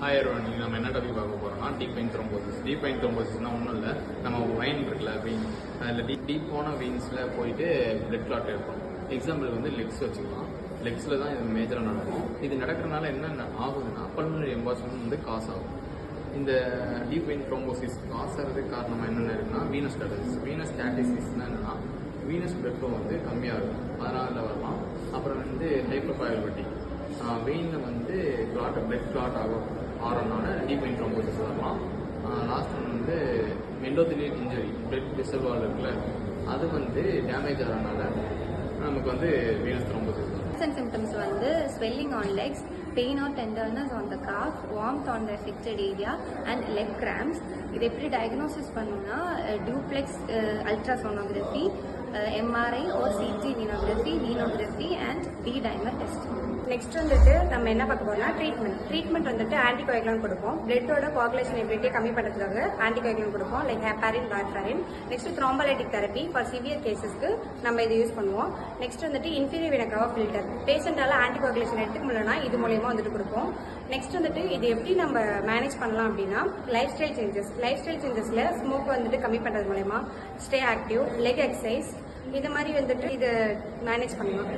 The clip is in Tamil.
ஹாய் எவ்ரிவன், நம்ம என்ன டாபிக் பார்க்க போறோம்னா deep vein thrombosis. Deep vein த்ரோம்போசிஸ்னா ஒன்றும் இல்லை, நம்ம வெயின் இருக்குல்ல, வெயின் அதில் டீப்பான வெயின்ஸில் போயிட்டு பிளட் கிளாட் இருக்கும். எக்ஸாம்பிள் வந்து லெக்ஸ் வச்சுக்கலாம். லெக்ஸில் தான் இது மேஜராக நடக்கும். இது நடக்கிறதுனால என்ன ஆகுதுன்னா பல்மனரி எம்பாசிமெண்ட் வந்து காசு ஆகும். இந்த டீப் வெயின் த்ரோம்போசிஸ் காசு ஆகிறதுக்கு காரணமாக என்னென்ன இருக்குன்னா வீனஸ் கேட்டசிஸ். வீனஸ் கேட்டசிஸ்னா என்னன்னா வீனஸ் பிளட் ஃப்ளோ வந்து கம்மியாக இருக்கும், அதனால வரலாம். அப்புறம் வந்து ஹைப்பர்காயல்வெட்டிக் வெயினில் வந்து பிளட் கிளாட் ஆகிறதுனால டீப் வெயின் த்ரோம்போசிஸ் வரலாம். லாஸ்ட் ஒன் வந்து எண்டோதெலியல் இன்ஜுரி, பிளட் வெசல் வால் இருக்குல்ல, அது வந்து டேமேஜ் ஆகிறதுனால நமக்கு வந்து வீனஸ் த்ரோம்போசிஸ் வரும். Symptoms வந்து swelling on legs, pain or tenderness on the calf, warmth on the affected area and leg cramps. இது எப்படி டயக்னோசிஸ் பண்ணணும்னா duplex ultrasonography, MRI or CT venography and D-dimer test. Next வந்துட்டு நம்ம என்ன பார்க்க போறோம்னா ட்ரீட்மெண்ட் வந்துட்டு ஆன்டிகோயாகுலன்ட் கொடுப்போம். பிளட்டோட கோகுலேஷன் எபிலிட்டியை கம்மி பண்ணுறதுக்காக ஆன்டிகோயாகுலன்ட் கொடுப்போம், like heparin, warfarin. Next thrombolytic therapy for severe கேசஸ்க்கு நம்ம இது யூஸ் பண்ணுவோம். நெக்ஸ்ட் வந்துட்டு இன்ஃபீரியர் வெனா கவா ஃபில்டர், பேஷண்டால ஆன்டிகோகுலேஷன் எடுத்துக்க முடியலன்னா இது மூலயமா வந்துட்டு கொடுப்போம். நெக்ஸ்ட் வந்துட்டு இது எப்படி நம்ம மேனேஜ் பண்ணலாம் அப்படின்னா லைஃப் ஸ்டைல் சேஞ்சஸ்ல ஸ்மோக் வந்துட்டு கம்மி பண்ணுறது மூலயமா, ஸ்டே ஆக்டிவ், லெக் எக்ஸசைஸ், இது மாதிரி வந்துட்டு இதை மேனேஜ் பண்ணலாம்.